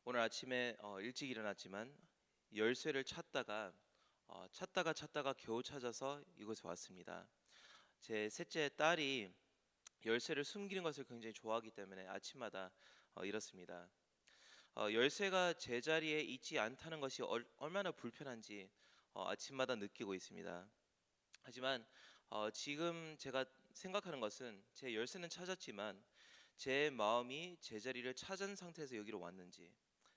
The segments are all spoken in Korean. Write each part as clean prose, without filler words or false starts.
오늘 아침에 일찍 일어났지만 열쇠를 찾다가 겨우 찾아서 이곳에 왔습니다. 제 셋째 딸이 열쇠를 숨기는 것을 굉장히 좋아하기 때문에 아침마다 이렇습니다. 열쇠가 제자리에 있지 않다는 것이 얼마나 불편한지 아침마다 느끼고 있습니다. 하지만 지금 제가 생각하는 것은 제 열쇠는 찾았지만 제 마음이 제자리를 찾은 상태에서 여기로 왔는지,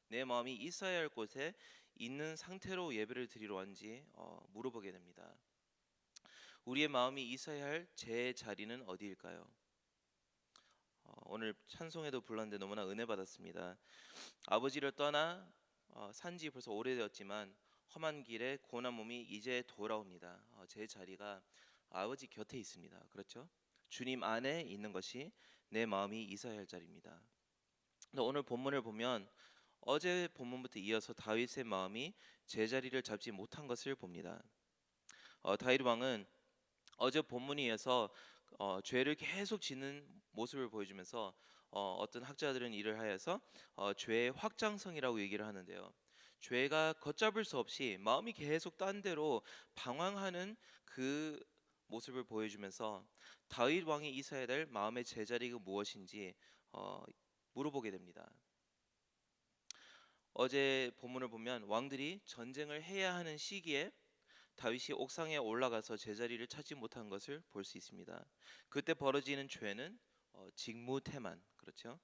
내 마음이 있어야 할 곳에 있는 상태로 예배를 드리러 왔는지 물어보게 됩니다. 우리의 마음이 있어야 할 제 자리는 어디일까요? 오늘 찬송에도 불렀는데 너무나 은혜 받았습니다. 아버지를 떠나 산지 벌써 오래되었지만 험한 길에 고난 몸이 이제 돌아옵니다. 제 자리가 아버지 곁에 있습니다. 그렇죠? 주님 안에 있는 것이 내 마음이 있어야 할 자리입니다. 근데 오늘 본문을 보면 어제 본문부터 이어서 다윗의 마음이 제자리를 잡지 못한 것을 봅니다. 다윗 왕은 어제 본문에 의해서 죄를 계속 짓는 모습을 보여주면서 어떤 학자들은 이를 하여서 죄의 확장성이라고 얘기를 하는데요. 죄가 걷잡을 수 없이 마음이 계속 딴 데로 방황하는 그 모습을 보여주면서 다윗 왕이 있어야 될 마음의 제자리가 무엇인지 물어보게 됩니다. 어제 본문을 보면 왕들이 전쟁을 해야 하는 시기에 다윗이 옥상에 올라가서 제자리를 찾지 못한 것을 볼 수 있습니다. 그때 벌어지는 죄는 직무태만, 그렇죠?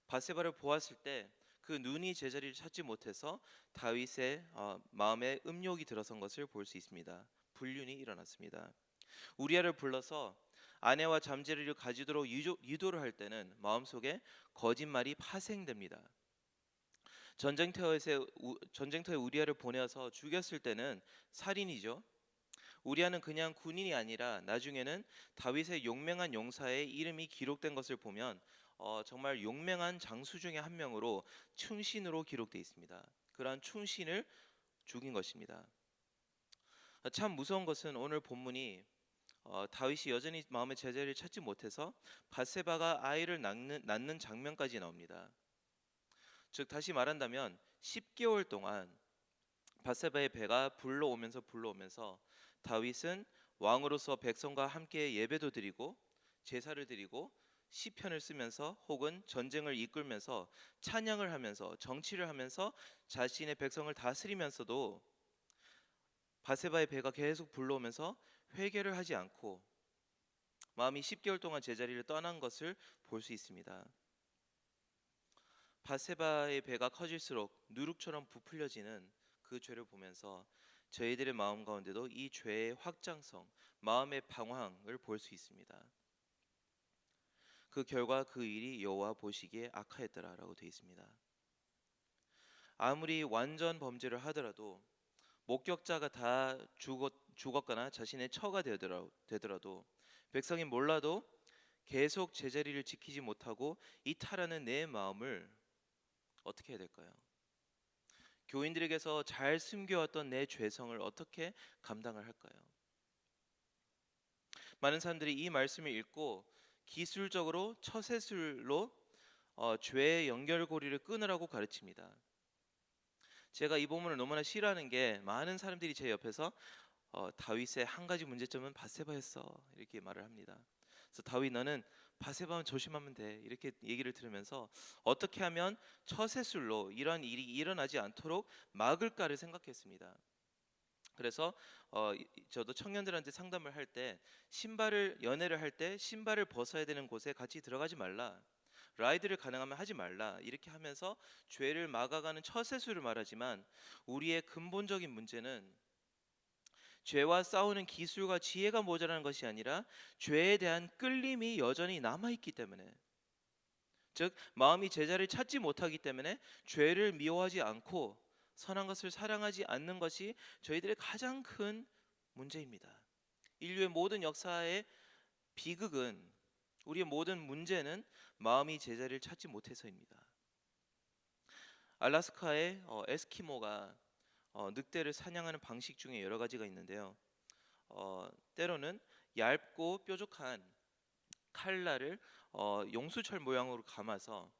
바세바를 보았을 때 그 눈이 제자리를 찾지 못해서 다윗의 마음에 음욕이 들어선 것을 볼 수 있습니다. 불륜이 일어났습니다. 우리아를 불러서 아내와 잠자리를 가지도록 유도를 할 때는 마음속에 거짓말이 파생됩니다. 전쟁터에 우리아를 보내어서 죽였을 때는 살인이죠. 우리아는 그냥 군인이 아니라 나중에는 다윗의 용맹한 용사의 이름이 기록된 것을 보면 정말 용맹한 장수 중에 한 명으로 충신으로 기록되어 있습니다. 그러한 충신을 죽인 것입니다. 참 무서운 것은 오늘 본문이 다윗이 여전히 마음의 제자리를 찾지 못해서 바세바가 아이를 낳는 장면까지 나옵니다. 즉 다시 말한다면 10개월 동안 바세바의 배가 불러오면서 다윗은 왕으로서 백성과 함께 예배도 드리고 제사를 드리고 시편을 쓰면서 혹은 전쟁을 이끌면서 찬양을 하면서 정치를 하면서 자신의 백성을 다스리면서도 바세바의 배가 계속 불러오면서 회개를 하지 않고 마음이 10개월 동안 제자리를 떠난 것을 볼 수 있습니다. 바세바의 배가 커질수록 누룩처럼 부풀려지는 그 죄를 보면서 저희들의 마음 가운데도 이 죄의 확장성, 마음의 방황을 볼 수 있습니다. 그 결과 그 일이 여호와 보시기에 악하였더라라고 되어 있습니다. 아무리 완전 범죄를 하더라도 목격자가 다 죽었거나 자신의 처가 되더라도 백성이 몰라도 계속 제자리를 지키지 못하고 이탈하는 내 마음을 어떻게 해야 될까요? 교인들에게서 잘 숨겨왔던 내 죄성을 어떻게 감당을 할까요? 많은 사람들이 이 말씀을 읽고 기술적으로 처세술로 죄의 연결고리를 끊으라고 가르칩니다. 제가 이 본문을 너무나 싫어하는 게 많은 사람들이 제 옆에서 다윗의 한 가지 문제점은 바세바였어 이렇게 말을 합니다. 그래서 다윗 너는 바세바만 조심하면 돼 이렇게 얘기를 들으면서 어떻게 하면 처세술로 이러한 일이 일어나지 않도록 막을까를 생각했습니다. 그래서 저도 청년들한테 상담을 할 때 연애를 할 때 신발을 벗어야 되는 곳에 같이 들어가지 말라, 라이드를 가능하면 하지 말라 이렇게 하면서 죄를 막아가는 처세술을 말하지만 우리의 근본적인 문제는 죄와 싸우는 기술과 지혜가 모자라는 것이 아니라 죄에 대한 끌림이 여전히 남아있기 때문에, 즉 마음이 제자를 찾지 못하기 때문에 죄를 미워하지 않고 선한 것을 사랑하지 않는 것이 저희들의 가장 큰 문제입니다. 인류의 모든 역사의 비극은, 우리의 모든 문제는 마음이 제자리를 찾지 못해서입니다. 알라스카의 에스키모가 늑대를 사냥하는 방식 중에 여러 가지가 있는데요. 때로는 얇고 뾰족한 칼날을 용수철 모양으로 감아서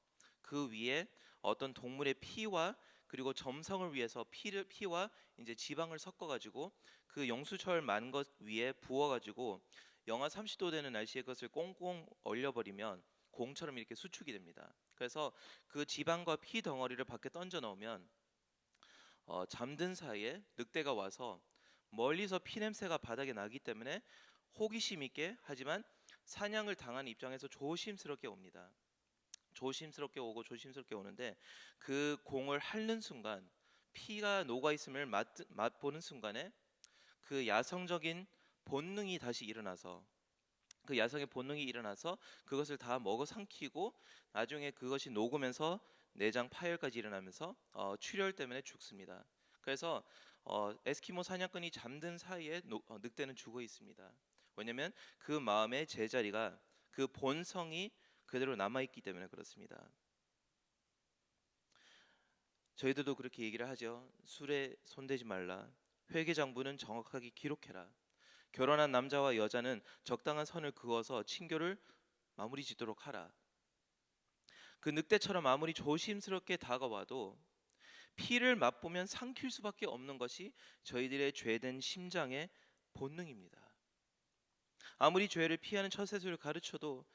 그 위에 어떤 동물의 피와 그리고 점성을 위해서 피와 이제 지방을 섞어가지고 그 영수철 만 것 위에 부어가지고 영하 30도 되는 날씨에 그것을 꽁꽁 얼려버리면 공처럼 이렇게 수축이 됩니다. 그래서 그 지방과 피 덩어리를 밖에 던져 넣으면 잠든 사이에 늑대가 와서 멀리서 피 냄새가 바닥에 나기 때문에 호기심 있게, 하지만 사냥을 당한 입장에서 조심스럽게 옵니다. 조심스럽게 오고 조심스럽게 오는데 그 공을 핥는 순간 피가 녹아 있음을 맛보는 순간에 그 야성적인 본능이 다시 일어나서 그 야성의 본능이 일어나서 그것을 다 먹어 삼키고 나중에 그것이 녹으면서 내장 파열까지 일어나면서 출혈 때문에 죽습니다. 그래서 에스키모 사냥꾼이 잠든 사이에 늑대는 죽어 있습니다. 왜냐하면 그 마음의 제자리가 그 본성이 그대로 남아 있기 때문에 그렇습니다. 저희들도 그렇게 얘기를 하죠. 술에 손대지 말라. 회계장부는 정확하게 기록해라. 결혼한 남자와 여자는 적당한 선을 그어서 친교를 마무리 짓도록 하라. 그 늑대처럼 아무리 조심스럽게 다가와도 피를 맛보면 삼킬 수밖에 없는 것이 저희들의 죄된 심장의 본능입니다. 아무리 죄를 피하는 처세술을 가르쳐도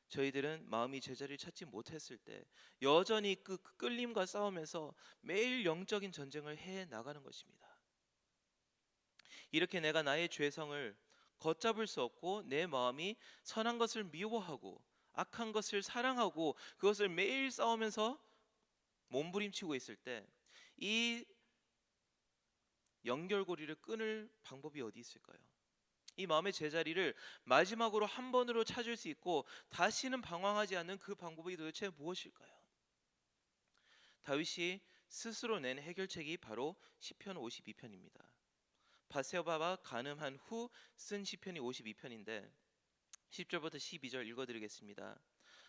저희들은 마음이 제자리를 찾지 못했을 때 여전히 그 끌림과 싸우면서 매일 영적인 전쟁을 해 나가는 것입니다. 이렇게 내가 나의 죄성을 걷잡을 수 없고 내 마음이 선한 것을 미워하고 악한 것을 사랑하고 그것을 매일 싸우면서 몸부림치고 있을 때 이 연결고리를 끊을 방법이 어디 있을까요? 이 마음의 제자리를 마지막으로 한 번으로 찾을 수 있고 다시는 방황하지 않는 그 방법이 도대체 무엇일까요? 다윗이 스스로 낸 해결책이 바로 시편 52편입니다. 바세바가 간음한 후 쓴 시편이 52편인데 10절부터 12절 읽어드리겠습니다.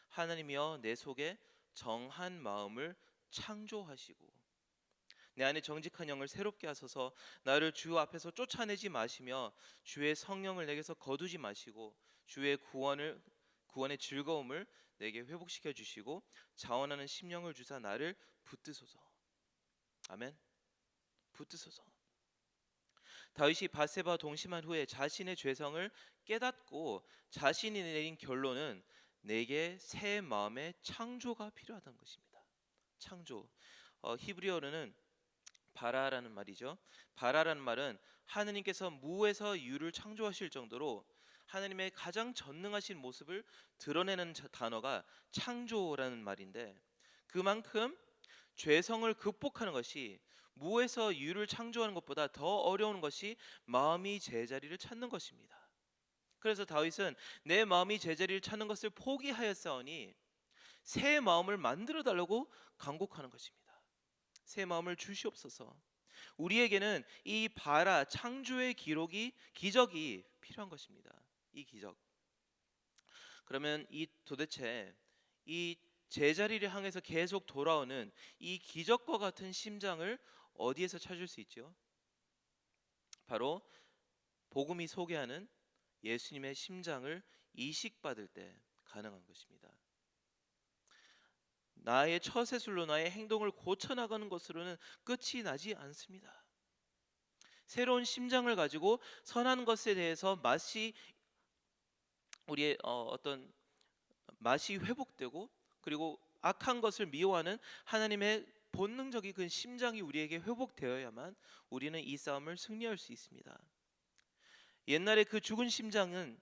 하나님이여 내 속에 정한 마음을 창조하시고 내 안에 정직한 영을 새롭게 하소서. 나를 주 앞에서 쫓아내지 마시며 주의 성령을 내게서 거두지 마시고 주의 구원의 즐거움을 내게 회복시켜 주시고 자원하는 심령을 주사 나를 붙드소서. 아멘. 붙드소서. 다윗이 바세바 동심한 후에 자신의 죄성을 깨닫고 자신이 내린 결론은 내게 새 마음의 창조가 필요하다는 것입니다. 창조. 히브리어로는 바라라는 말이죠. 바라라는 말은 하느님께서 무에서 유를 창조하실 정도로 하나님의 가장 전능하신 모습을 드러내는 단어가 창조라는 말인데 그만큼 죄성을 극복하는 것이 무에서 유를 창조하는 것보다 더 어려운 것이 마음이 제자리를 찾는 것입니다. 그래서 다윗은 내 마음이 제자리를 찾는 것을 포기하였사오니 새 마음을 만들어 달라고 간곡하는 것입니다. 새 마음을 주시옵소서. 우리에게는 이 바라 창조의 기적이 필요한 것입니다. 이 기적. 그러면 도대체 이 제자리를 향해서 계속 돌아오는 이 기적과 같은 심장을 어디에서 찾을 수 있죠? 바로 복음이 소개하는 예수님의 심장을 이식받을 때 가능한 것입니다. 나의 처세술로 나의 행동을 고쳐나가는 것으로는 끝이 나지 않습니다. 새로운 심장을 가지고 선한 것에 대해서 우리의 어떤 맛이 회복되고 그리고 악한 것을 미워하는 하나님의 본능적인 그 심장이 우리에게 회복되어야만 우리는 이 싸움을 승리할 수 있습니다. 옛날에 그 죽은 심장은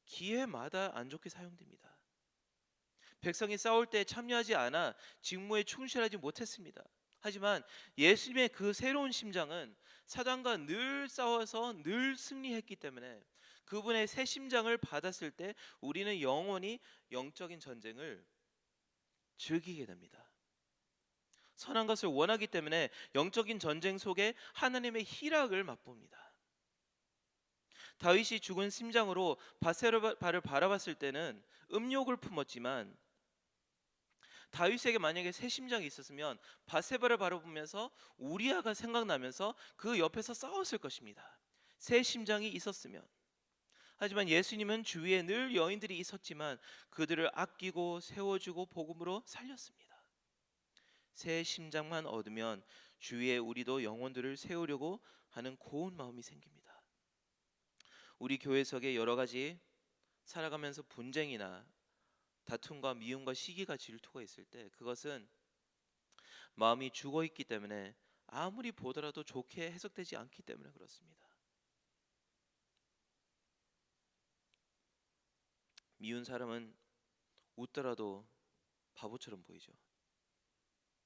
기회마다 안 좋게 사용됩니다. 백성이 싸울 때 참여하지 않아 직무에 충실하지 못했습니다. 하지만 예수님의 그 새로운 심장은 사단과 늘 싸워서 늘 승리했기 때문에 그분의 새 심장을 받았을 때 우리는 영원히 영적인 전쟁을 즐기게 됩니다. 선한 것을 원하기 때문에 영적인 전쟁 속에 하나님의 희락을 맛봅니다. 다윗이 죽은 심장으로 바세바를 바라봤을 때는 음욕을 품었지만 다윗에게 만약에 새 심장이 있었으면 바세바를 바라보면서 우리아가 생각나면서 그 옆에서 싸웠을 것입니다. 새 심장이 있었으면. 하지만 예수님은 주위에 늘 여인들이 있었지만 그들을 아끼고 세워주고 복음으로 살렸습니다. 새 심장만 얻으면 주위에 우리도 영혼들을 세우려고 하는 고운 마음이 생깁니다. 우리 교회 속에 여러 가지 살아가면서 분쟁이나 다툼과 미움과 시기가 질투가 있을 때 그것은 마음이 죽어 있기 때문에 아무리 보더라도 좋게 해석되지 않기 때문에 그렇습니다. 미운 사람은 웃더라도 바보처럼 보이죠.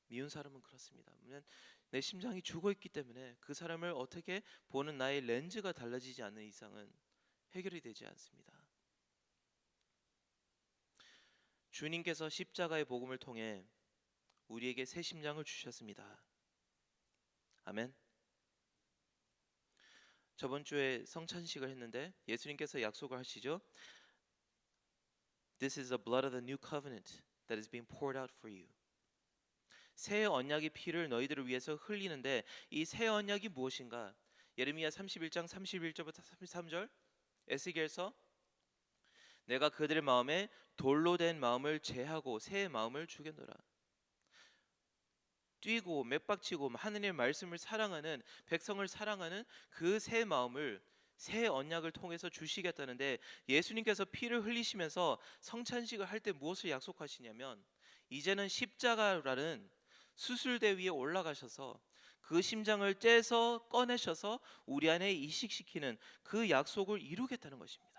미운 사람은 그렇습니다. 왜냐하면 내 심장이 죽어 있기 때문에 그 사람을 어떻게 보는 나의 렌즈가 달라지지 않는 이상은 해결이 되지 않습니다. 주님께서 십자가의 복음을 통해 우리에게 새 심장을 주셨습니다. 아멘. 저번 주에 성찬식을 했는데 예수님께서 약속을 하시죠. This is the blood of the new covenant that is being poured out for you. 새 언약의 피를 너희들을 위해서 흘리는데 이 새 언약이 무엇인가? 예레미야 31장 31절부터 33절 에스겔서 내가 그들의 마음에 돌로 된 마음을 제하고 새 마음을 주겠노라. 뛰고 맥박치고 하느님의 말씀을 사랑하는 백성을 사랑하는 그 새 마음을 새 언약을 통해서 주시겠다는데 예수님께서 피를 흘리시면서 성찬식을 할 때 무엇을 약속하시냐면 이제는 십자가라는 수술대 위에 올라가셔서 그 심장을 째서 꺼내셔서 우리 안에 이식시키는 그 약속을 이루겠다는 것입니다.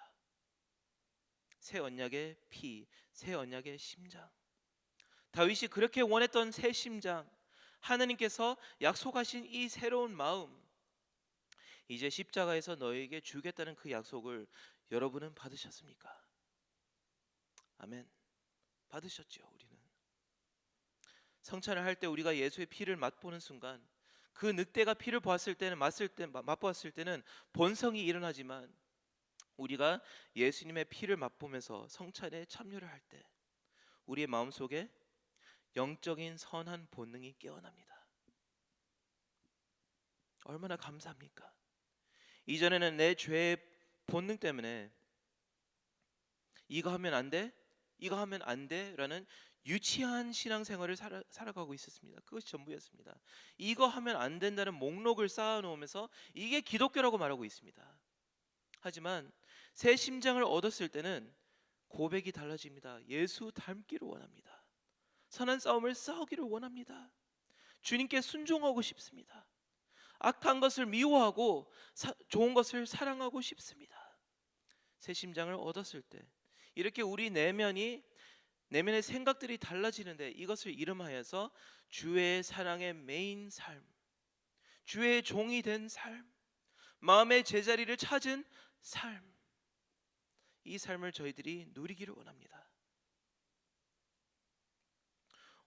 새 언약의 피, 새 언약의 심장. 다윗이 그렇게 원했던 새 심장, 하나님께서 약속하신 이 새로운 마음, 이제 십자가에서 너에게 주겠다는 그 약속을 여러분은 받으셨습니까? 아멘. 받으셨죠. 우리는 성찬을 할 때 우리가 예수의 피를 맛보는 순간 그 늑대가 피를 보았을 때는 맛보았을 때는 본성이 일어나지만 우리가 예수님의 피를 맛보면서 성찬에 참여를 할 때 우리의 마음속에 영적인 선한 본능이 깨어납니다. 얼마나 감사합니까? 이전에는 내 죄의 본능 때문에 이거 하면 안 돼? 이거 하면 안 돼? 라는 유치한 신앙생활을 살아가고 있었습니다. 그것이 전부였습니다. 이거 하면 안 된다는 목록을 쌓아놓으면서 이게 기독교라고 말하고 있습니다. 하지만 새 심장을 얻었을 때는 고백이 달라집니다. 예수 닮기를 원합니다. 선한 싸움을 싸우기를 원합니다. 주님께 순종하고 싶습니다. 악한 것을 미워하고 좋은 것을 사랑하고 싶습니다. 새 심장을 얻었을 때 이렇게 우리 내면의 생각들이 달라지는데 이것을 이름하여서 주의 사랑의 메인 삶, 주의 종이 된 삶, 마음의 제자리를 찾은 삶, 이 삶을 저희들이 누리기를 원합니다.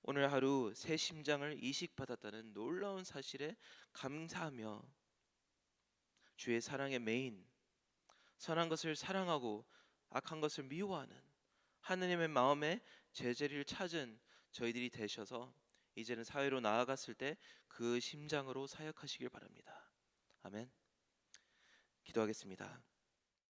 오늘 하루 새 심장을 이식받았다는 놀라운 사실에 감사하며 주의 사랑의 메인, 선한 것을 사랑하고 악한 것을 미워하는 하느님의 마음에 제자리를 찾은 저희들이 되셔서 이제는 사회로 나아갔을 때 그 심장으로 사역하시길 바랍니다. 아멘. 기도하겠습니다.